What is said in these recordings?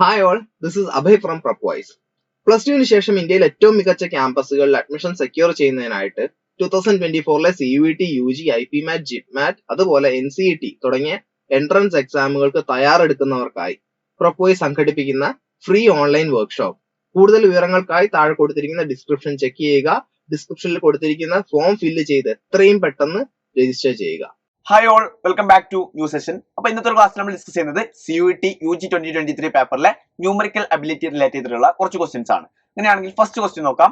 Hi all, this is Abhay from Prepwise. Plus ടുവിന് ശേഷം ഇന്ത്യയിൽ ഏറ്റവും മികച്ച ക്യാമ്പസുകളിൽ അഡ്മിഷൻ സെക്യൂർ ചെയ്യുന്നതിനായിട്ട് 2024 CUET, UG, IPMAT, JIPMAT അതുപോലെ NCET തുടങ്ങിയ എൻട്രൻസ് എക്സാമുകൾക്ക് തയ്യാറെടുക്കുന്നവർക്കായി Prepwise സംഘടിപ്പിക്കുന്ന ഫ്രീ ഓൺലൈൻ വർക്ക്ഷോപ്പ്. കൂടുതൽ വിവരങ്ങൾക്കായി താഴെ കൊടുത്തിരിക്കുന്ന ഡിസ്ക്രിപ്ഷൻ ചെക്ക് ചെയ്യുക. ഡിസ്ക്രിപ്ഷനിൽ കൊടുത്തിരിക്കുന്ന ഫോം ഫില്ല് ചെയ്ത് എത്രയും പെട്ടെന്ന് രജിസ്റ്റർ ചെയ്യുക. Hi all, welcome back to new session. അപ്പൊ ഇന്നത്തെ ക്ലാസ്സിൽ നമ്മൾ ഡിസ്കസ് ചെയ്യുന്നത് CUET UG 2023 പേപ്പറിലെ ന്യൂമറിക്കൽ അബിലിറ്റി റിലേറ്റ് ചെയ്തിട്ടുള്ള കുറച്ച് ക്വസ്റ്റ്യൻസ് ആണ്. അങ്ങനെയാണെങ്കിൽ ഫസ്റ്റ് ക്വസ്റ്റ്യൻ നോക്കാം.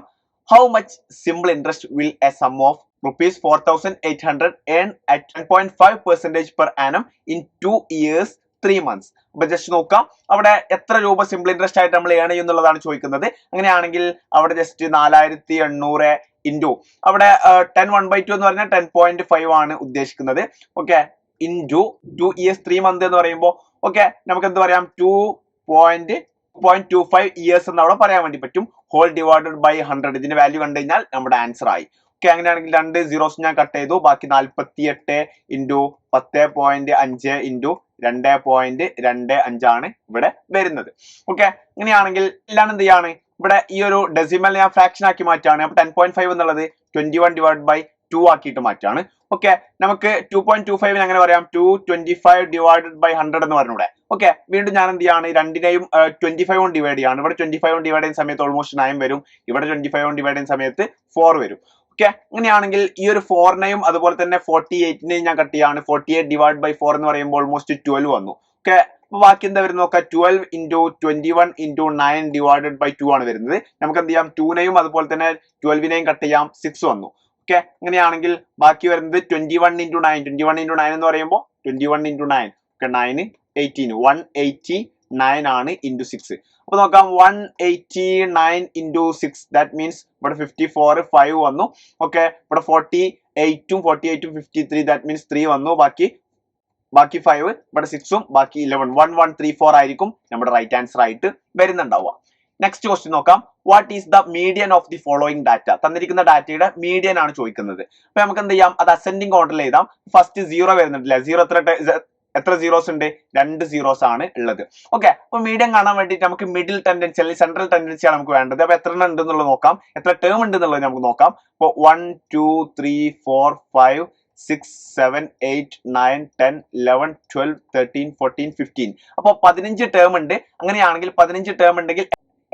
How much simple interest will a sum of ₹4,800 earn at 10.5% per annum in 2 years 3 months? അപ്പൊ ജസ്റ്റ് നോക്കാം, അവിടെ എത്ര രൂപ സിമ്പിൾ ഇൻട്രസ്റ്റ് ആയിട്ട് നമ്മൾ ഏൺ ചെയ്യുന്നുള്ളതാണ് ചോദിക്കുന്നത്. അങ്ങനെയാണെങ്കിൽ അവിടെ ജസ്റ്റ് 4,800 ഇൻറ്റു അവിടെ 10/1/2 എന്ന് പറഞ്ഞാൽ 10.5 ആണ് ഉദ്ദേശിക്കുന്നത്. ഓക്കെ, ഇൻറ്റു 2 years 3 months എന്ന് പറയുമ്പോൾ ഓക്കെ നമുക്ക് എന്ത് പറയാം, 2.25 years എന്ന് അവിടെ പറയാൻ വേണ്ടി പറ്റും. ഹോൾ ഡിവൈഡഡ് ബൈ 100 ഇതിന്റെ വാല്യൂ കണ്ടു കഴിഞ്ഞാൽ നമ്മുടെ ആൻസർ ആയി. ഓക്കെ, അങ്ങനെയാണെങ്കിൽ 2 zeros ഞാൻ കട്ട് ചെയ്തു, ബാക്കി 48 ഇൻറ്റു 10.5 ഇൻറ്റു 2.25 ആണ് ഇവിടെ വരുന്നത്. ഓക്കെ, അങ്ങനെയാണെങ്കിൽ എല്ലാം എന്ത് ചെയ്യാണ്, ഇവിടെ ഈ ഒരു ഡെസിമൽ ഞാൻ ഫ്രാക്ഷൻ ആക്കി മാറ്റാണ്. അപ്പൊ 10.5 എന്നുള്ളത് 21/2 ആക്കിയിട്ട് മാറ്റാണ്. ഓക്കെ, നമുക്ക് 2.25 അങ്ങനെ പറയാം, 225/100 എന്ന് പറഞ്ഞൂടെ. ഓക്കെ, വീണ്ടും ഞാൻ എന്ത് ചെയ്യാണ്, രണ്ടിനെയും 25 കൊണ്ട് ഡിവൈഡ് ചെയ്യാണ്. ഇവിടെ 25 കൊണ്ട് ഡിവൈഡ് ചെയ്യുന്ന സമയത്ത് ഓൾമോസ്റ്റ് 9 വരും, ഇവിടെ 25 കൊണ്ട് ഡിവൈഡ് ചെയ്യുന്ന സമയത്ത് 4 വരും. ഓക്കെ, അങ്ങനെയാണെങ്കിൽ ഈ ഒരു 4നെയും അതുപോലെ തന്നെ 48നെയും ഞാൻ കട്ട് ചെയ്യാണ്. 48/4 എന്ന് പറയുമ്പോൾ ഓൾമോസ്റ്റ് 12 വന്നു. ഓക്കെ, അപ്പൊ ബാക്കി എന്താ വരുന്നത് നോക്കാം, 12 ഇൻറ്റു 21 ഇൻറ്റു 9 ഡിവൈഡഡ് ബൈ 2 ആണ് വരുന്നത്. നമുക്ക് എന്ത് ചെയ്യാം, 2നെയും അതുപോലെ തന്നെ 12നെയും കട്ട് ചെയ്യാം, 6 വന്നു. ഓക്കെ, അങ്ങനെയാണെങ്കിൽ ബാക്കി വരുന്നത് 21 ഇൻറ്റു 9. 21 ഇൻറ്റു 9 എന്ന് പറയുമ്പോൾ 21 ഇൻറ്റു 9 ഓക്കെ 9 18 189 ആണ് ഇൻറ്റു 6. അപ്പൊ നോക്കാം, 189 ഇൻറ്റു 6 ദാറ്റ് മീൻസ് ഇവിടെ 54 5 വന്നു. ഓക്കെ, ഇവിടെ 48ഉം 53 ദാറ്റ് മീൻസ് 3 വന്നു. ബാക്കി 5 ഇവിടെ 6ഉം ബാക്കി 11 1134 ആയിരിക്കും നമ്മുടെ റൈറ്റ് ആൻസർ ആയിട്ട് വരുന്നുണ്ടാവുക. നെക്സ്റ്റ് ക്വസ്റ്റ്യൻ നോക്കാം. What is the median of the following data? തന്നിരിക്കുന്ന ഡാറ്റയുടെ മീഡിയൻ ആണ് ചോദിക്കുന്നത്. അപ്പൊ നമുക്ക് എന്ത് ചെയ്യാം, അത് അസെൻഡിങ് ഓർഡറിൽ എഴുതാം. ഫസ്റ്റ് 0 വരുന്നുണ്ടല്ലേ, 0 എത്ര സീറോസ് ഉണ്ട്, 2 zeros ആണ് ഉള്ളത്. ഓക്കെ, അപ്പൊ മീഡിയം കാണാൻ വേണ്ടിയിട്ട് നമുക്ക് മിഡിൽ ടെൻഡൻസി അല്ലെങ്കിൽ സെൻട്രൽ ടെൻഡൻസി ആണ് നമുക്ക് വേണ്ടത്. അപ്പൊ എത്ര ഉണ്ട് എന്നുള്ളത് നോക്കാം, എത്ര ടേം ഉണ്ട് എന്നുള്ളത് നമുക്ക് നോക്കാം. അപ്പൊ 1 2 3 4 5 6 7 8 9 10 11 12 13 14 15. അപ്പൊ 15 ടേം ഉണ്ട്. അങ്ങനെയാണെങ്കിൽ 15 ടേം ഉണ്ടെങ്കിൽ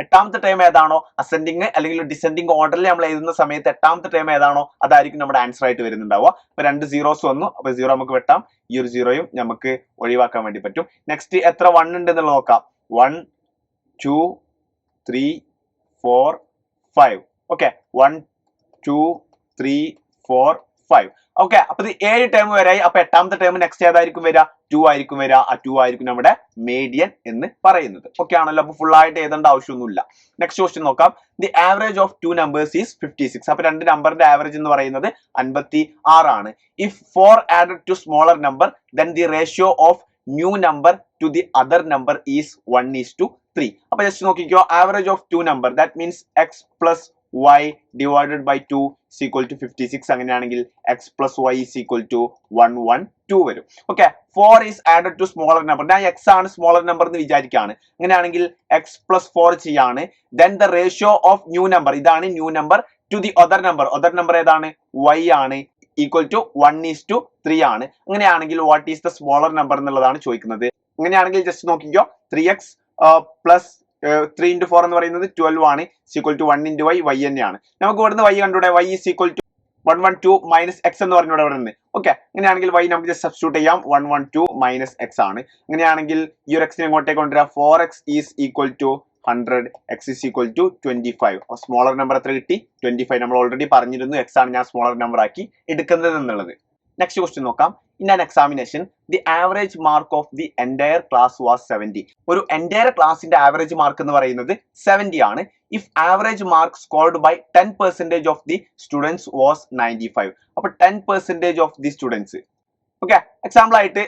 എട്ടാമത്തെ ടേം ഏതാണോ അസെൻഡിങ് അല്ലെങ്കിൽ ഡിസെൻഡിങ് ഓർഡറിൽ നമ്മൾ എഴുതുന്ന സമയത്ത് എട്ടാമത്തെ ടേം ഏതാണോ അതായിരിക്കും നമ്മുടെ ആൻസർ ആയിട്ട് വരുന്നുണ്ടാവുക. അപ്പൊ 2 zeros വന്നു, അപ്പൊ 0 നമുക്ക് വെട്ടാം, ഈ ഒരു 0യും നമുക്ക് ഒഴിവാക്കാൻ വേണ്ടി പറ്റും. നെക്സ്റ്റ് എത്ര 1 ഉണ്ട് എന്നുള്ളത് നോക്കാം. 1 2 3 4 5. ഓക്കെ, 1 2 3 4 5. ഓക്കെ, അപ്പൊ ഇത് 7 ടേം വരായി. അപ്പൊ എട്ടാമത്തെ ടേം നെക്സ്റ്റ് ഏതായിരിക്കും വരിക, 2 ആയിരിക്കും വരിക. ആ 2 ആയിരിക്കും നമ്മുടെ മീഡിയൻ എന്ന് പറയുന്നത്. ഓക്കെ ആണല്ലോ, അപ്പൊ ഫുൾ ആയിട്ട് എഴുതേണ്ട ആവശ്യമൊന്നുമില്ല. നെക്സ്റ്റ് ക്വസ്റ്റ്യൻ നോക്കാം. The average of 2 numbers is 56. അപ്പൊ 2 നമ്പറിന്റെ ആവറേജ് എന്ന് പറയുന്നത് 56 ആണ്. If 4 added to smaller number then the ratio of new number to the other number is 1:3. അപ്പൊ ജസ്റ്റ് നോക്കിക്കോ, average of 2 number that means x plus y divided by 2 is equal to 56. അങ്ങനെയാണെങ്കിൽ x plus y is equal to 112 വരും. Okay, 4 is added to smaller number. ഞാൻ x ആണ് smaller number എന്ന് വിചാരിക്കുകയാണ്. അങ്ങനെയാണെങ്കിൽ x plus 4 ചെയ്യാണ്. then the ratio of new number, ഇതാണ് new number, to the other number ഏതാണ്, y ആണ്, equal to 1:3 ആണ്. അങ്ങനെയാണെങ്കിൽ what is the smaller number എന്നുള്ളതാണ് ചോദിക്കുന്നത്. അങ്ങനെയാണെങ്കിൽ ജസ്റ്റ് നോക്കിക്കോ, 3x plus 3 into 4 എന്ന് പറയുന്നത് 12 ആണ്, ഈക്വൽ ടു 1 into y തന്നെയാണ്. നമുക്ക് ഇവിടുന്ന് y കണ്ടുകൂടെ, y is equal to 112 minus x എന്ന് പറഞ്ഞൂടെ ഇവിടെ നിന്ന്. ഓക്കെ, അങ്ങനെയാണെങ്കിൽ y നമുക്ക് ജസ്റ്റ് സബ്സ്റ്റിറ്റ്യൂട്ട് ചെയ്യാം, 112 minus x ആണ്. അങ്ങനെയാണെങ്കിൽ ഈ ഒരു x നെ ഇങ്ങോട്ടേക്ക് കൊണ്ടുവരാം, 4x is equal to 100, x is equal to 25. Smaller number എത്ര കിട്ടി, 25. നമ്മൾ ഓൾറെഡി പറഞ്ഞിരുന്നു x ആണ് ഞാൻ സ്മോളർ നമ്പർ ആക്കി എടുക്കുന്നത് എന്നുള്ളത്. നെക്സ്റ്റ് ക്വസ്റ്റ്യൻ നോക്കാം. In an examination the average mark of the entire class was 70. ഒരു എൻറ്റയർ ക്ലാസിന്റെ ആവറേജ് മാർക്ക് എന്ന് പറയുന്നത് 70 ആണ്. If average mark scored by 10% of the students was 95. അപ്പൊ 10% of the students. Okay, example ആയിട്ട്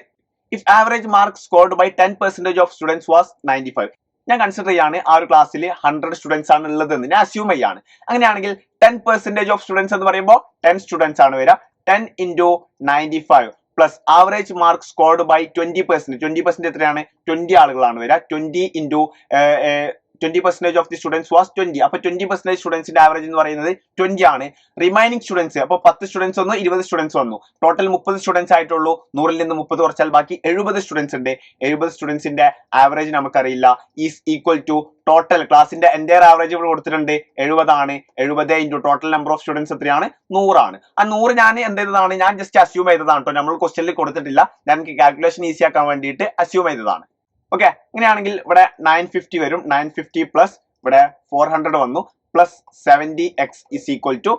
if average mark scored by 10% of students was 95. ഞാൻ consider ചെയ്യാണ് ആ ഒരു ക്ലാസ്സിൽ 100 സ്റ്റുഡൻസ് ആണ് ഉള്ളതെന്ന് ഞാൻ അസ്യൂം ചെയ്യാണ്. അങ്ങനെയാണെങ്കിൽ 10% ഓഫ് സ്റ്റുഡൻസ് എന്ന് പറയുമ്പോൾ 10 സ്റ്റുഡൻസ് ആണ് വരിക. 10 into 95 plus average mark scored by 20%. 20% എത്രയാണ്? 20 ആളുകളാണ് വരിക. 20 into 20% of the students was 20. അപ്പൊ 20% സ്റ്റുഡൻസിന്റെ ആവറേജ് എന്ന് പറയുന്നത് 20 ആണ്. റിമൈനിങ് സ്റ്റുഡൻസ്, അപ്പൊ 10 സ്റ്റുഡൻസ് വന്നു, 20 സ്റ്റുഡൻസ് വന്നു, ടോട്ടൽ 30 സ്റ്റുഡൻസ് ആയിട്ടുള്ളൂ. 100ൽ നിന്ന് 30 കുറച്ചാൽ ബാക്കി 70 സ്റ്റുഡൻസ് ഉണ്ട്. 70 സ്റ്റുഡൻസിന്റെ ആവറേജ് നമുക്കറിയില്ല. ഈസ് ഈക്വൽ ടു ടോട്ടൽ ക്ലാസിന്റെ എൻറ്റയർ ആവറേജ് ഇവിടെ കൊടുത്തിട്ടുണ്ട് 70 ആണ്. 70 into total number of students എത്രയാണ്? 100 ആണ്. ആ 100 ഞാൻ എന്ത് ചെയ്തതാണ്? ഞാൻ ജസ്റ്റ് അസ്യൂം ചെയ്തതാണ് കേട്ടോ. നമ്മൾ ക്വസ്റ്റ്യനിൽ കൊടുത്തിട്ടില്ല. ഞാൻ കാൽക്കുലേഷൻ ഈസി ആക്കാൻ വേണ്ടിയിട്ട് അസ്യൂം ചെയ്തതാണ്. ഓക്കെ, അങ്ങനെയാണെങ്കിൽ ഇവിടെ 950 വരും. 950 പ്ലസ് ഇവിടെ 400 വന്നു, plus 70x is equal to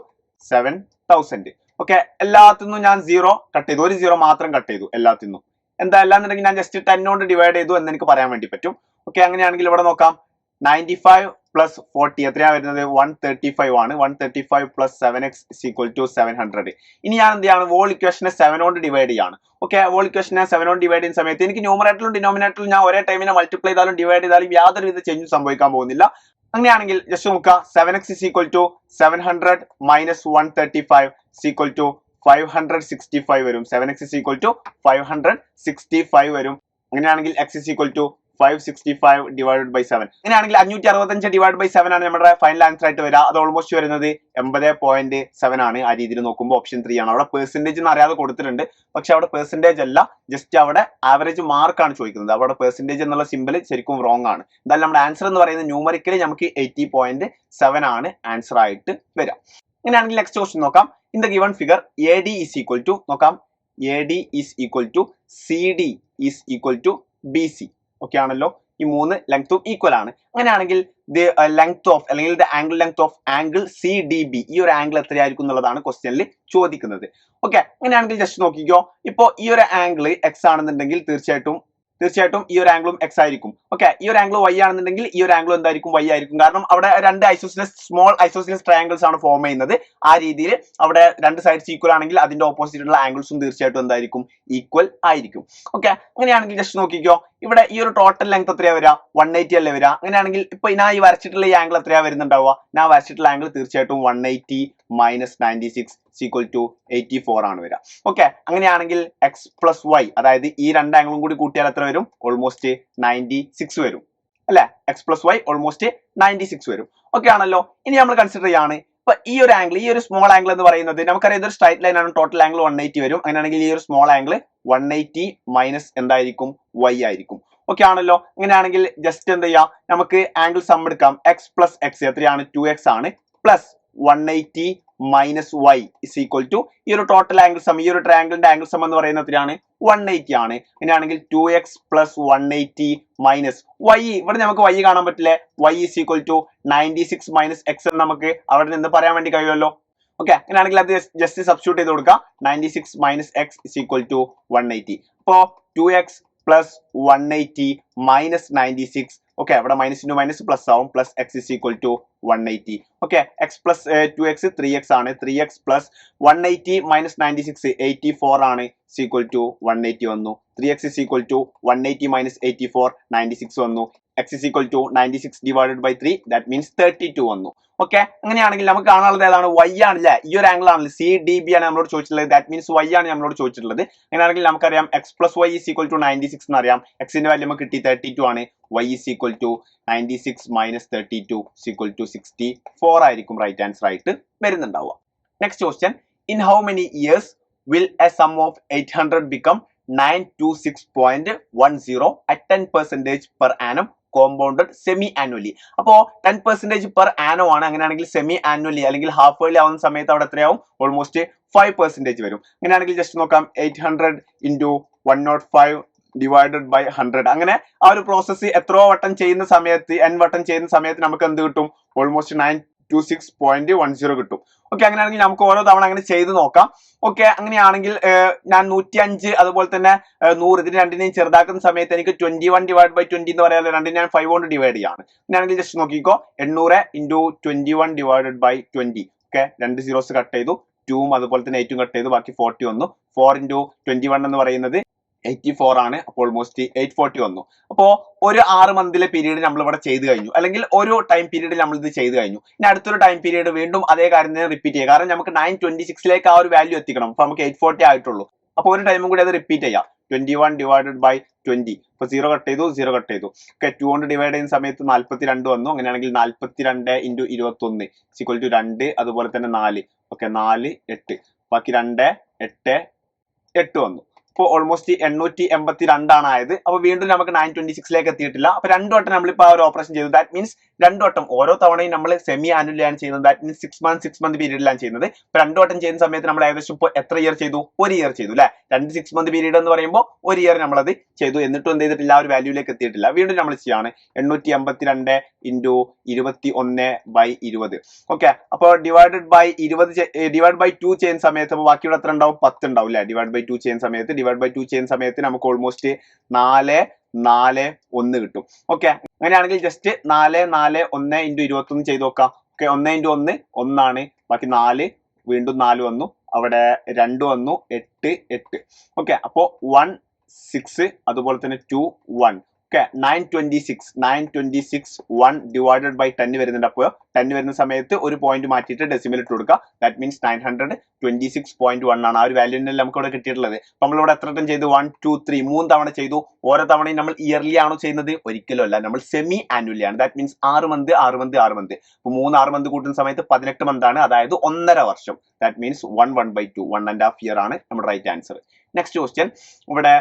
7000. Okay, എല്ലാത്തിനും ഞാൻ 0 കട്ട് ചെയ്തു. ഒരു 0 മാത്രം കട്ട് ചെയ്തു എല്ലാത്തിനും. എന്താ അല്ലാന്നുണ്ടെങ്കിൽ ഞാൻ ജസ്റ്റ് 10 കൊണ്ട് ഡിവൈഡ് ചെയ്തു എന്ന് എനിക്ക് പറയാൻ വേണ്ടി പറ്റും. ഓക്കെ, അങ്ങനെയാണെങ്കിൽ ഇവിടെ നോക്കാം. 95 പ്ലസ് 40 എത്രയാണ് വരുന്നത്? 135 ആണ്. 135 plus 7x is equal to 700. ഇനി ഞാൻ എന്ത് ചെയ്യാണ്? വോൾ ഇക്വേഷനെ 7 കൊണ്ട് ഡിവൈഡ് ചെയ്യാണ്. ഓക്കെ, വോൾ ഇക്വേഷനെ 7 കൊണ്ട് ഡിവൈഡ് ചെയ്യുന്ന സമയത്ത് എനിക്ക് ന്യൂമറേറ്ററിലും ഡിനോമിനേറ്ററിലും ഞാൻ ഒരേ ടൈമിനെ മൾട്ടിപ്ലൈ ചെയ്താലും ഡിവൈഡ് ചെയ്താലും യാതൊരുവിധ ചേഞ്ചും സംഭവിക്കാൻ പോകുന്നില്ല. അങ്ങനെയാണെങ്കിൽ ജസ്റ്റ് നോക്കുക. 7x is equal to 700 minus 135 is equal to 565 വരും. 7x ഇസ് ഈക്വൽ ടു 565 വരും. അങ്ങനെയാണെങ്കിൽ x is equal to 565 divided by 7. അങ്ങനെയാണെങ്കിൽ 565 ഡിവൈഡ് ബൈ 7 ആണ് നമ്മുടെ ഫൈനൽ ആൻസർ ആയിട്ട് വരിക. അത് ഓൾമോസ്റ്റ് വരുന്നത് 80.7 ആണ്. ആ രീതിയിൽ നോക്കുമ്പോൾ ഓപ്ഷൻ 3 ആണ്. അവിടെ പെർസെന്റേജ് എന്ന് അറിയാതെ കൊടുത്തിട്ടുണ്ട്, പക്ഷെ അവിടെ പെർസെന്റേജ് അല്ല, ജസ്റ്റ് അവിടെ ആവറേജ് മാർക്ക് ആണ് ചോദിക്കുന്നത്. അവിടെ പെർസെന്റേജ് എന്നുള്ള സിമ്പിൾ ശരിക്കും റോങ് ആണ്. എന്തായാലും നമ്മുടെ ആൻസർ എന്ന് പറയുന്നത് ന്യൂമറിക്കലി നമുക്ക് 80.7 ആണ് ആൻസർ ആയിട്ട് വരിക. അങ്ങനെയാണെങ്കിൽ നെക്സ്റ്റ് ക്വസ്റ്റ്യൻ നോക്കാം. In the given figure AD is equal to നോക്കാം. AD is equal to CD is equal to BC. Okay ആണല്ലോ. ഈ 3 ലെങ്ത്തും ഈക്വൽ ആണ്. അങ്ങനെയാണെങ്കിൽ ദി ലെങ്ത് ഓഫ് അല്ലെങ്കിൽ the angle length of angle CDB, ഈ ഒരു ആംഗിൾ എത്രയായിരിക്കും എന്നുള്ളതാണ് ക്വസ്റ്റ്യനിൽ ചോദിക്കുന്നത്. ഓക്കെ, അങ്ങനെയാണെങ്കിൽ ജസ്റ്റ് നോക്കിക്കോ. ഇപ്പോ ഈ ഒരു ആംഗിൾ X ആണെന്നുണ്ടെങ്കിൽ തീർച്ചയായിട്ടും ഈ ഒരു ആംഗിളും X ആയിരിക്കും. ഓക്കെ, ഈ ഒരു ആംഗിൾ Y ആണെന്നുണ്ടെങ്കിൽ ഈ ഒരു ആംഗിൾ എന്തായിരിക്കും? Y ആയിരിക്കും. കാരണം അവിടെ രണ്ട് സ്മോൾ ഐസോസിലസ് ട്രയാംഗിൾസ് ആണ് ഫോം ചെയ്യുന്നത്. ആ രീതിയിൽ അവിടെ രണ്ട് സൈഡ്സ് ഈക്വൽ ആണെങ്കിൽ അതിന്റെ ഓപ്പോസിറ്റ് ഉള്ള ആംഗിൾസും തീർച്ചയായിട്ടും എന്തായിരിക്കും? ഈക്വൽ ആയിരിക്കും. ഓക്കെ, അങ്ങനെയാണെങ്കിൽ ജസ്റ്റ് നോക്കിക്കോ. ഇവിടെ ഈ ഒരു ടോട്ടൽ ലെങ്ത് എത്രയാ വരിക? 180 അല്ലേ വരിക? അങ്ങനെയാണെങ്കിൽ ഇപ്പൊ ഞാൻ ഈ വരച്ചിട്ടുള്ള ഈ ആംഗിൾ എത്രയാ വരുന്നുണ്ടാവുക? ഞാൻ വരച്ചിട്ടുള്ള ആംഗിൾ തീർച്ചയായിട്ടും 180 മൈനസ് 96 ഈക്വൽ ടു 84 ആണ് വരിക. ഓക്കെ, അങ്ങനെയാണെങ്കിൽ x പ്ലസ് വൈ, അതായത് ഈ രണ്ട് ആംഗിളും കൂടി കൂട്ടിയാൽ എത്ര വരും? ഓൾമോസ്റ്റ് 96 വരും അല്ലെ? x പ്ലസ് വൈ ഓൾമോസ്റ്റ് 96 വരും. ഓക്കെ ആണല്ലോ. ഇനി നമ്മൾ കൺസിഡർ ചെയ്യാണ് ഇപ്പൊ ഈ ഒരു ആംഗിൾ, ഈ ഒരു സ്മോൾ ആംഗിൾ എന്ന് പറയുന്നത് നമുക്കറിയാം ഇതൊരു സ്ട്രൈറ്റ് ലൈൻ ആണ്. ടോട്ടൽ ആംഗിൾ 180 വരും. അങ്ങനെയാണെങ്കിൽ ഈ ഒരു സ്മോൾ ആംഗിൾ 180 മൈനസ് എന്തായിരിക്കും? y ആയിരിക്കും. ഓക്കെ ആണല്ലോ. അങ്ങനെയാണെങ്കിൽ ജസ്റ്റ് എന്ത് ചെയ്യാം? നമുക്ക് ആംഗിൾ സം എടുക്കാം. x പ്ലസ് x എത്രയാണ്? 2x ആണ്. Plus 180 minus y is equal to ഈ ഒരു ടോട്ടൽ ആംഗിൾ സം, ഈ ഒരു ട്രയാംഗിളിന്റെ ആംഗിൾ സം എന്ന് പറയുന്നത് എത്രയാണ്? 180 ആണ്. അങ്ങനെയാണെങ്കിൽ 2x പ്ലസ് 180 മൈനസ് y, ഇവിടെ നമുക്ക് y കാണാൻ പറ്റില്ലേ? y is equal to 96 minus x എന്ന് നമുക്ക് അവിടെ നിന്ന് പറയാൻ വേണ്ടി കഴിയുമല്ലോ. ഓക്കെ, അങ്ങനെയാണെങ്കിൽ അത് ജസ്റ്റ് സബ്സ്റ്റിറ്റ്യൂട്ട് ചെയ്ത് കൊടുക്കാം. 96 minus x is equal to 180. അപ്പോ 2x പ്ലസ് 180 മൈനസ് 96. ഓക്കെ, അവിടെ മൈനസ് ഇൻറ്റു മൈനസ് പ്ലസ് ആവും. Plus x is equal to 180. Okay, x plus 2x 3x ആണ്. 3x പ്ലസ് 180 മൈനസ് 96 84 ആണ്. ഈക്വൽ ടു 180 വന്നു. 3x is equal to 180 minus 84 96 വന്നു. x is equal to 96 divided by 3, that means 32 വന്നു. Okay, അങ്ങനെയാണെങ്കിൽ നമുക്ക് കാണാനുള്ളത് ഏതാണ്? y ആണല്ലേ? ഈ ഒരു ആംഗിൾ ആണല്ലേ? CDB ആണ് നമ്മളോട് ചോദിച്ചിട്ടുള്ളത്. ദാറ്റ് മീൻസ് y ആണ് നമ്മളോട് ചോദിച്ചിട്ടുള്ളത്. അങ്ങനെയാണെങ്കിൽ നമുക്കറിയാം x plus y is equal to 96 എന്നറിയാം. x ന്റെ വാല്യൂ നമുക്ക് കിട്ടി 32 ആണ്. y is equal to 96 minus 32 is equal to 64 ആയിരിക്കും റൈറ്റ് ആൻസർ ആയിട്ട് വരുന്നുണ്ടാവുക. Next question, in how many years will a sum of 800 become 926.10 at 10% per annum compounded semi annually? അപ്പോ 10% per annum ആണ്. അങ്ങനെയാണെങ്കിൽ സെമി ആനുവലി അല്ലെങ്കിൽ half yearly ആവുന്ന സമയത്ത് അവിടെ എത്രയാവും? ഓൾമോസ്റ്റ് 5% വരും. അങ്ങനെയാണെങ്കിൽ ജസ്റ്റ് നോക്കാം. 800 into 105 ഡിവൈഡഡ് ബൈ 100. അങ്ങനെ ആ ഒരു പ്രോസസ്സ് എത്രയോ വട്ടം ചെയ്യുന്ന സമയത്ത്, n വട്ടം ചെയ്യുന്ന സമയത്ത് നമുക്ക് എന്ത് കിട്ടും? ഓൾമോസ്റ്റ് 926.10 കിട്ടും. ഓക്കെ, അങ്ങനെയാണെങ്കിൽ നമുക്ക് ഓരോ തവണ അങ്ങനെ ചെയ്ത് നോക്കാം. ഓക്കെ, അങ്ങനെയാണെങ്കിൽ ഞാൻ 105 അതുപോലെ തന്നെ 100 ഇതിന് രണ്ടിനെയും ചെറുതാക്കുന്ന സമയത്ത് എനിക്ക് 21 ഡിവൈഡ് ബൈ 20 എന്ന് പറയാൻ രണ്ടിനെ ഞാൻ 5 കൊണ്ട് ഡിവൈഡ് ചെയ്യാണ്. അങ്ങനെയാണെങ്കിൽ ജസ്റ്റ് നോക്കിക്കോ. 800 into 21 ഡിവൈഡഡ് ബൈ 20. ഓക്കെ, രണ്ട് സീറോസ് കട്ട് ചെയ്തു. 2ഉം അതുപോലെ തന്നെ 8ഉം കട്ട് ചെയ്തു. ബാക്കി 40 വന്നു. 4 into 21 എന്ന് പറയുന്നത് 84 ആണ്. അപ്പോൾ ഓൾമോസ്റ്റ് 840 വന്നു. അപ്പോ ഒരു 6 മന്തിലെ പീരീഡ് നമ്മൾ ഇവിടെ ചെയ്ത് കഴിഞ്ഞു, അല്ലെങ്കിൽ ഒരു ടൈം പീരീഡിൽ നമ്മൾ ഇത് ചെയ്ത് കഴിഞ്ഞു. ഇനി അടുത്തൊരു ടൈം പീരീഡ് വീണ്ടും അതേ കാര്യം തന്നെ റിപ്പീറ്റ് ചെയ്യുക. കാരണം നമുക്ക് 926ലേക്ക് ആ ഒരു വാല്യൂ എത്തിക്കണം. അപ്പൊ നമുക്ക് 840 ആയിട്ടുള്ളൂ. അപ്പോൾ ഒരു ടൈമും കൂടി അത് റിപ്പീറ്റ് ചെയ്യാം. 21 ഡിവൈഡഡ് ബൈ 20. ഇപ്പൊ 0 കട്ട് ചെയ്തു, 0 കട്ട് ചെയ്തു. ഓക്കെ, 2 കൊണ്ട് ഡിവൈഡ് ചെയ്യുന്ന സമയത്ത് 42 വന്നു. അങ്ങനെയാണെങ്കിൽ 42 ഇൻറ്റു 21 ഈക്വൽ ടു 2, അതുപോലെ തന്നെ 4. ഓക്കെ, 4 8, ബാക്കി 2 8 8 വന്നു. ഇപ്പോൾ ഓൾമോസ്റ്റ് 882 ആണ് ആയത്. അപ്പൊ വീണ്ടും നമുക്ക് 926ലേക്ക് എത്തിയിട്ടില്ല. അപ്പൊ രണ്ടു വട്ടം നമ്മളിപ്പോ ആ ഒരു ഓപ്പറേഷൻ ചെയ്തു. ദാറ്റ് മീൻസ് രണ്ടു വട്ടം ഓരോ തവണയും നമ്മൾ സെമി ആനുവലിയാണ് ചെയ്യുന്നത്. ദാറ്റ് മീൻസ് 6 മന്ത് പീരീഡിലാണ് ചെയ്യുന്നത്. ഇപ്പൊ രണ്ടു വട്ടം ചെയ്യുന്ന സമയത്ത് നമ്മൾ ഏകദേശം ഇപ്പോൾ എത്ര ഇയർ ചെയ്തു? ഒരു ഇയർ ചെയ്തു അല്ലെ. 2 6 മന്ത് പീരീഡ് എന്ന് പറയുമ്പോൾ ഒരു ഇയർ നമ്മളത് ചെയ്തു. എന്നിട്ടും എന്ത് ചെയ്തിട്ടില്ല? ആ ഒരു വാല്യൂലേക്ക് എത്തിയിട്ടില്ല. വീണ്ടും നമ്മൾ ചെയ്യാണ് 882 ഇൻറ്റു 21/20. ഓക്കെ, അപ്പോൾ ഡിവൈഡഡ് ബൈ 2 ചെയ്യുന്ന സമയത്ത് അപ്പൊ ബാക്കിയുടെ എത്ര ഉണ്ടാവും? 10 ഉണ്ടാവും അല്ലെ. ഡിവൈഡ് ബൈ 2 ചെയ്യുന്ന സമയത്ത് നമുക്ക് ഓൾമോസ്റ്റ് 4 4 1 കിട്ടും. ഓക്കെ, അങ്ങനെയാണെങ്കിൽ ജസ്റ്റ് 4 4 1 ഇൻറ്റു 21 ചെയ്ത് നോക്കാം. ഓക്കെ, 1 ഇൻറ്റു 1 1 ബാക്കി 4, വീണ്ടും 4 വന്നു, അവിടെ 2 വന്നു, 8 8. ഓക്കെ, അപ്പോ 1 6, അതുപോലെ തന്നെ 2 1. ഓക്കെ, 926 1 ഡിവൈഡഡ് ബൈ 10 വരുന്നുണ്ട്. അപ്പോൾ 10 വരുന്ന സമയത്ത് ഒരു പോയിന്റ് മാറ്റിയിട്ട് ഡെസിമൽ ഇട്ട് കൊടുക്കുക. ദാറ്റ് മീൻസ് 926.1 ആണ് ആ ഒരു വാല്യൂ നമുക്ക് ഇവിടെ കിട്ടിയിട്ടുള്ളത്. അപ്പൊ നമ്മളിവിടെ എത്ര ടൈം ചെയ്തു? 1 2 3 3 തവണ ചെയ്തു. ഓരോ തവണയും നമ്മൾ ഇയർലി ആണോ ചെയ്യുന്നത്? ഒരിക്കലും അല്ല, നമ്മൾ സെമി ആനുവലി ആണ്. That means 6 month 6 month 6 month. ഇപ്പൊ 3 6 മന്ത് കൂട്ടുന്ന സമയത്ത് 18 മന്ത് ആണ്, അതായത് 1.5 വർഷം. ദാറ്റ് മീൻസ് 1/2 1.5 ഇയർ ആണ് നമ്മുടെ റൈറ്റ് ആൻസർ. നെക്സ്റ്റ് ക്വസ്റ്റ്യൻ, ഇവിടെ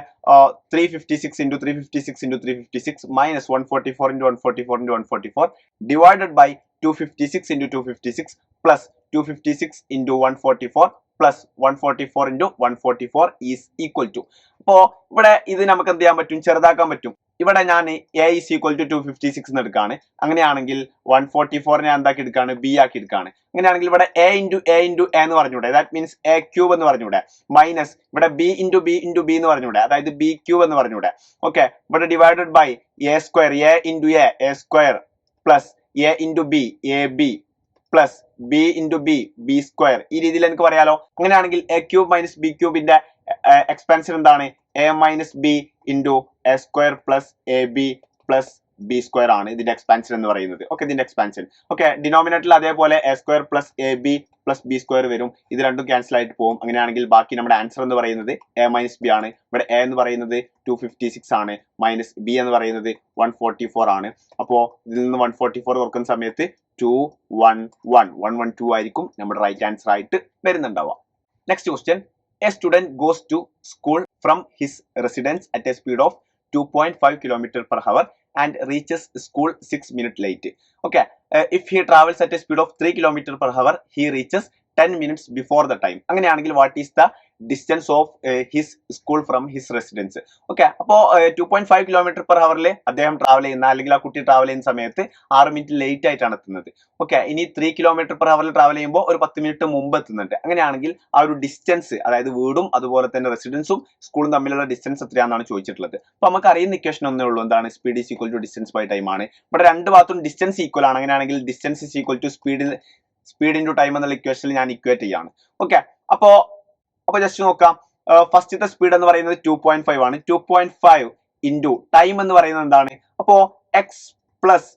356 into 356 into 356 minus 144 into 144 into 144 divided by 256 into 256 plus 256 into 144 plus 144 into 144 is equal to. അപ്പോ ഇവിടെ ഇത് നമുക്ക് എന്ത് ചെയ്യാൻ പറ്റും? ചെറുതാക്കാൻ പറ്റും. ഇവിടെ ഞാൻ a is equal to 256 എന്ന് എടുക്കാണ്. അങ്ങനെയാണെങ്കിൽ 144 ഞാൻ എന്താക്കി എടുക്കാണ്? b ആക്കി എടുക്കാണ്. അങ്ങനെയാണെങ്കിൽ ഇവിടെ a into a എന്ന് പറഞ്ഞൂടെ? ദാറ്റ് മീൻസ് a ക്യൂബ് എന്ന് പറഞ്ഞൂടെ? മൈനസ് ഇവിടെ b into b എന്ന് പറഞ്ഞൂടെ? അതായത് b ക്യൂബ് എന്ന് പറഞ്ഞൂടെ? ഓക്കെ, ഇവിടെ divided by a square, a into a square plus a into b ab plus b into b square. ഈ രീതിയിൽ എനിക്ക് പറയാലോ. അങ്ങനെയാണെങ്കിൽ a ക്യൂബ് മൈനസ് b ക്യൂബിന്റെ എക്സ്പാൻഷൻ എന്താണ്? a minus b into A square plus A B plus B square ആണ് ഇതിന്റെ expansion എന്ന് പറയുന്നത്. ഓക്കെ, ഇതിന്റെ എക്സ്പാൻഷൻ. ഓക്കെ, ഡിനോമിനേറ്ററിൽ അതേപോലെ A square plus A B plus B square വരും. ഇത് രണ്ടും ക്യാൻസൽ ആയിട്ട് പോകും. അങ്ങനെയാണെങ്കിൽ ബാക്കി നമ്മുടെ ആൻസർ എന്ന് പറയുന്നത് എ മൈനസ് ബി ആണ്. ഇവിടെ എ എന്ന് പറയുന്നത് 256 ആണ്, മൈനസ് ബി എന്ന് പറയുന്നത് 144 ആണ്. അപ്പോ ഇതിൽ നിന്ന് 144 കുറക്കുന്ന സമയത്ത് 112 ആയിരിക്കും നമ്മുടെ റൈറ്റ് ആൻസർ ആയിട്ട് വരുന്നുണ്ടാവുക. Next question, a student goes to school from his residence at a speed of 2.5 km per hour and reaches school 6 minutes late. Okay, if he travels at a speed of 3 km per hour, he reaches 10 minutes before the time. അങ്ങനെയാണെങ്കിൽ what is the distance of his school from his residence? Okay, അപ്പോൾ 2.5 km per hourൽ അദ്ദേഹം travel ചെയ്യുന്ന, അല്ലെങ്കിൽ ആ കുട്ടി travel ചെയ്യുന്ന സമയത്ത് 6 minute late ആയിട്ടാണ് എത്തുന്നത്. ഓക്കെ, ഇനി 3 km per hourൽ ട്രാവൽ ചെയ്യുമ്പോൾ ഒരു 10 മിനിറ്റ് മുമ്പ് എത്തുന്നുണ്ട്. അങ്ങനെയാണെങ്കിൽ ആ ഒരു ഡിസ്റ്റൻസ്, അതായത് വീടും അതുപോലെ തന്നെ റെസിഡൻസും സ്കൂളും തമ്മിലുള്ള ഡിസ്റ്റൻസ് എത്രയാണെന്നാണ് ചോദിച്ചിട്ടുള്ളത്. അപ്പൊ നമുക്ക് അറിയുന്ന ഇക്വേഷൻ ഒന്നേ ഉള്ളൂ, എന്താണ്? Speed is equal to distance by time ആണ്. ഇവിടെ രണ്ട് ഭാഗത്തും ഡിസ്റ്റൻസ് ഈക്വൽ ആണ്. അങ്ങനെയാണെങ്കിൽ distance is equal to speed into time എന്നുള്ള ഇക്വേഷനിൽ ഞാൻ ഇക്വേറ്റ് ചെയ്യാണ്. ഓക്കെ, അപ്പോ ജസ്റ്റ് നോക്കാം. ഫസ്റ്റത്തെ സ്പീഡ് എന്ന് പറയുന്നത് 2.5 ആണ്. 2.5 ഇൻറ്റു ടൈം എന്ന് പറയുന്നത് എന്താണ്? അപ്പോ എക്സ് പ്ലസ്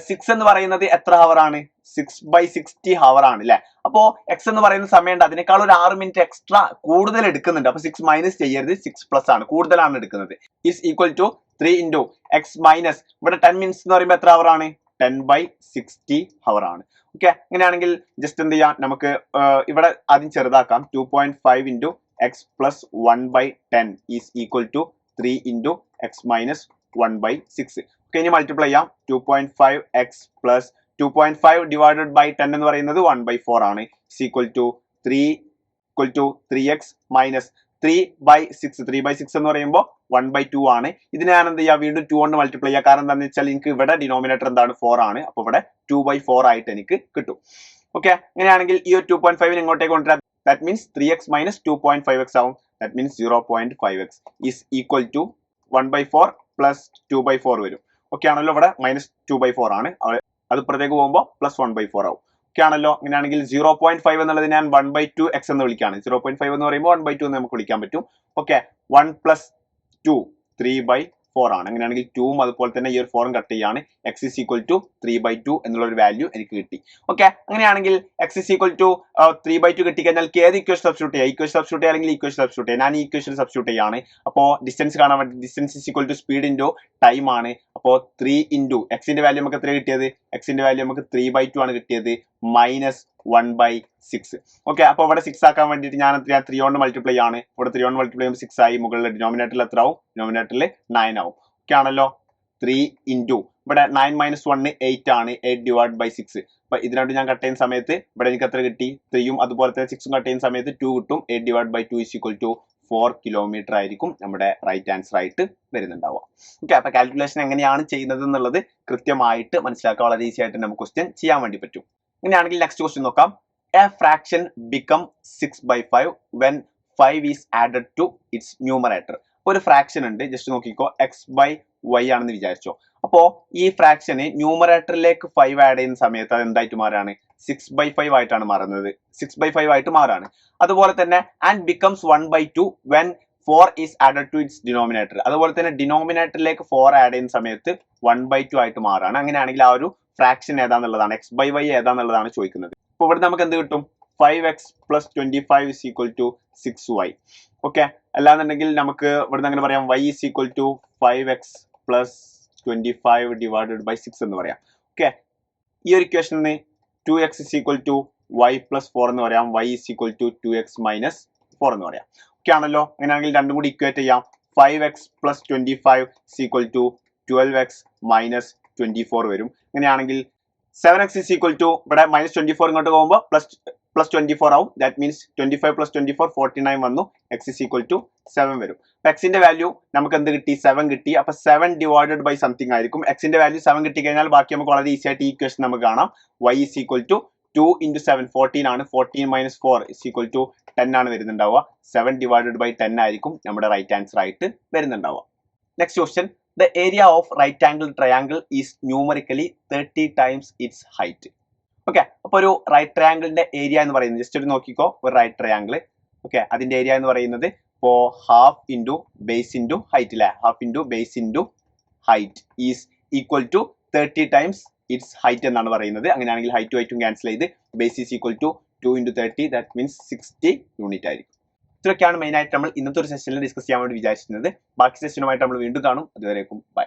6 എന്ന് പറയുന്നത് എത്ര ഹവർ ആണ്? 6/60 ഹവർ ആണ് അല്ലെ. അപ്പോ എക്സ് എന്ന് പറയുന്ന സമയമുണ്ട്, അതിനേക്കാൾ ഒരു 6 മിനിറ്റ് എക്സ്ട്രാ കൂടുതൽ എടുക്കുന്നുണ്ട്. അപ്പൊ 6 മൈനസ് ചെയ്യരുത്, 6 പ്ലസ് ആണ്, കൂടുതലാണ് എടുക്കുന്നത്. Is equal to 3 into x minus, ഇവിടെ 10 മിനിറ്റ്സ് എന്ന് പറയുമ്പോൾ എത്ര ഹവർ ആണ്? 10/60 ഹവർ ആണ്. ഓക്കെ, അങ്ങനെയാണെങ്കിൽ ജസ്റ്റ് എന്ത് ചെയ്യാം, നമുക്ക് ഇവിടെ ആദ്യം ചെറുതാക്കാം. 2.5 into x plus 1/10 is equal to 3 into x minus 1/6. Okay, ഇനി മൾട്ടിപ്ലൈ ചെയ്യാം. 2.5 എക്സ് പ്ലസ് 2.5 ഡിവൈഡഡ് ബൈ 10 എന്ന് പറയുന്നത് 1/4 ആണ്. Is equal to 3x minus 3/6. 3/6 എന്ന് പറയുമ്പോൾ 1/2 ആണ്. ഇതിനെ ഞാൻ എന്ത് ചെയ്യാം? വീണ്ടും 2 കൊണ്ട് മൾട്ടിപ്ലൈ ചെയ്യാം. കാരണം എന്താണെന്ന് വെച്ചാൽ എനിക്ക് ഇവിടെ ഡിനോമിനേറ്റർ എന്താണ്? 4 ആണ്. അപ്പൊ ഇവിടെ 2/4 ആയിട്ട് എനിക്ക് കിട്ടും. ഓക്കെ, അങ്ങനെയാണെങ്കിൽ ഈ ഒരു 2.5 ഇങ്ങോട്ടേക്ക് കൊണ്ടുവരാം. That means 3x minus 2.5x ആവും. That means 0.5x is equal to 1/4 plus 2/4 വരും. ഓക്കെ ആണല്ലോ, ഇവിടെ മൈനസ് 2/4 ആണ്, അത് പുറത്തേക്ക് പോകുമ്പോൾ പ്ലസ് 1/4 ആവും. ഓക്കെ ആണല്ലോ. അങ്ങനെയാണെങ്കിൽ 0.5 എന്നുള്ളത് ഞാൻ 1/2x എന്ന് വിളിക്കുകയാണ്. 0.5 എന്ന് പറയുമ്പോൾ 1/2 എന്ന് നമുക്ക് വിളിക്കാൻ പറ്റും. ഓക്കെ, 1 പ്ലസ് 2 3/4 4 ആണ്. അങ്ങനെയാണെങ്കിൽ 2ഉം അതുപോലെ തന്നെ ഈ ഒരു 4ഉം കട്ട് ചെയ്യാണ്. x is equal to 3/2 എന്നുള്ള ഒരു വാല്യൂ എനിക്ക് കിട്ടി. ഓക്കെ, അങ്ങനെയാണെങ്കിൽ x is equal to 3/2 കിട്ടിക്കഴിഞ്ഞാൽ ഏത് ഇക്വേഷൻ സബ്സ്റ്റിറ്റ്യൂട്ട് ചെയ്യാം? ഇക്വേഷൻ സബ്സ്റ്റിറ്റ്യൂട്ട് അല്ലെങ്കിൽ ഇക്വേഷൻ സബ്സ്റ്റിറ്റ്യൂട്ട് ചെയ്യാം? ഞാൻ ഈ ഇക്വേഷൻ സബ്സ്റ്റിറ്റ്യൂട്ട് ചെയ്യാണ്. അപ്പോൾ ഡിസ്റ്റൻസ് കാണാൻ വേണ്ടി distance is equal to speed into time ആണ്. അപ്പോൾ 3 ഇൻറ്റു എക്സിന്റെ വാല്യൂ നമുക്ക് എത്ര കിട്ടിയത്? എക്സിന്റെ വാല്യൂ നമുക്ക് 3/2 ആണ് കിട്ടിയത്, മൈനസ് 1/6. ഓക്കെ, അപ്പോൾ ഇവിടെ 6 ആക്കാൻ വേണ്ടിയിട്ട് ഞാൻ 3 കൊണ്ട് മൾട്ടിപ്ലൈ ആണ്. ഇവിടെ 3 കൊണ്ട് മൾട്ടിപ്ലൈ ചെയ്യുമ്പോൾ 6 ആയി. മുകളിൽ ഡിനോമിനേറ്ററിൽ എത്ര ആവും? ഡിനോമിനേറ്ററിൽ 9 ആവും. ഓക്കെ ആണല്ലോ. 3 ഇൻറ്റു ഇവിടെ 9 മൈനസ് 1 8 ആണ്. 8/6. അപ്പൊ ഇത് രണ്ടും ഞാൻ കട്ട് ചെയ്യുന്ന സമയത്ത് ഇവിടെ എനിക്ക് എത്ര കിട്ടി? 3ഉം അതുപോലെ തന്നെ 6ഉം കട്ട് ചെയ്യുന്ന സമയത്ത് 2 കിട്ടും. 8/2 is equal to 4 കിലോമീറ്റർ ആയിരിക്കും നമ്മുടെ റൈറ്റ് ആൻസർ ആയിട്ട് വരുന്നുണ്ടാവുക. ഓക്കെ, അപ്പൊ കാൽക്കുലേഷൻ എങ്ങനെയാണ് ചെയ്യുന്നത് എന്നുള്ളത് കൃത്യമായിട്ട് മനസ്സിലാക്കാൻ വളരെ ഈസി ആയിട്ട് നമുക്ക് ക്വസ്റ്റ്യൻ ചെയ്യാൻ വേണ്ടി പറ്റും. അങ്ങനെയാണെങ്കിൽ നെക്സ്റ്റ് ക്വസ്റ്റ്യൻ നോക്കാം. A fraction become 6/5 when 5 is added to its numerator. ഒരു ഫ്രാക്ഷൻ ഉണ്ട്, ജസ്റ്റ് നോക്കിക്കോ. x/y ആണെന്ന് വിചാരിച്ചോ. അപ്പോ ഈ ഫ്രാക്ഷന് ന്യൂമറേറ്ററിലേക്ക് 5 ആഡ് ചെയ്യുന്ന സമയത്ത് അത് എന്തായിട്ട് മാറാണ്? 6/5 ആയിട്ടാണ് മാറുന്നത്. 6/5 ആയിട്ട് മാറാണ്. അതുപോലെ തന്നെ and becomes 1/2 when 4 is added to its denominator. അതുപോലെ തന്നെ ഡിനോമിനേറ്ററിലേക്ക് 4 ആഡ് ചെയ്യുന്ന സമയത്ത് 1/2 ആയിട്ട് മാറാണ്. അങ്ങനെയാണെങ്കിൽ ആ ഒരു ഫ്രാക്ഷൻ ഏതാന്നുള്ളതാണ്, x/y ഏതാന്നുള്ളതാണ് ചോദിക്കുന്നത്. അപ്പൊ ഇവിടെ നമുക്ക് എന്ത് കിട്ടും? 5x plus 25 is equal to 6y. Okay, അല്ലാന്നുണ്ടെങ്കിൽ നമുക്ക് ഇവിടെ അങ്ങനെ പറയാം, y is equal to 5x plus 25 divided by 6 എന്ന് പറയാം. ഓക്കെ, ഈ ഒരു ഇക്വേഷന് 2x is equal to y plus 4 എന്ന് പറയാം. y is equal to 2x minus 4 എന്ന് പറയാം. ഓക്കെ ആണല്ലോ. അങ്ങനെയാണെങ്കിൽ രണ്ടും കൂടി ഇക്വേറ്റ് ചെയ്യാം. 5x plus 25 is equal to 12x minus 24 വരും. അങ്ങനെയാണെങ്കിൽ 7x is equal to ഇവിടെ minus 24 ഇങ്ങോട്ട് പോകുമ്പോൾ plus 24 ആവും. ദാറ്റ് മീൻസ് 25 plus 24 49 വന്നു. x is equal to 7 വരും. അപ്പൊ എക്സിന്റെ വാല്യൂ നമുക്ക് എന്ത് കിട്ടി? 7 കിട്ടി. അപ്പൊ 7 ഡിവൈഡഡ് ബൈ സംതിങ് ആയിരിക്കും. എക്സിന്റെ വാല്യൂ 7 കിട്ടി കഴിഞ്ഞാൽ ബാക്കി നമുക്ക് വളരെ ഈസി ആയിട്ട് ഈ ഇക്വേഷൻ നമുക്ക് കാണാം. y is equal to 2 into 7 14 ആണ്. 14 minus 4 is equal to 10 ആണ് വരുന്നുണ്ടാവുക. 7 divided by 10 ആയിരിക്കും നമ്മുടെ റൈറ്റ് ആൻസർ ആയിട്ട് വരുന്നുണ്ടാവുക. Next question. The area of right angle triangle is numerically 30 times its height. Okay, അപ്പൊ ഒരു റൈറ്റ് ട്രയാങ്കിളിന്റെ ഏരിയ എന്ന് പറയുന്നത് ജസ്റ്റ് ഒരു നോക്കിക്കോ. ഒരു റൈറ്റ് ട്രയാങ്കിൾ. ഓക്കെ, അതിന്റെ ഏരിയ എന്ന് പറയുന്നത് ഇപ്പോ half into base into height അല്ലെ. Half into base into height is equal to 30 times it's height എന്നാണ് പറയുന്നത്. അങ്ങനെയാണെങ്കിൽ ഹൈറ്റും ഹൈറ്റും ക്യാൻസൽ ചെയ്ത് base is equal to 2 into 30 that means 60 unit ആയിരിക്കും. ഇത്രയൊക്കെയാണ് മെയിൻ ആയിട്ട് നമ്മൾ ഇന്നത്തെ ഒരു സെഷനിൽ ഡിസ്കസ് ചെയ്യാൻ വേണ്ടി വിചാരിച്ചിരുന്നത്. ബാക്കി സെഷനുമായിട്ട് നമ്മൾ വീണ്ടും കാണും. അതുവരേക്കും ബൈ.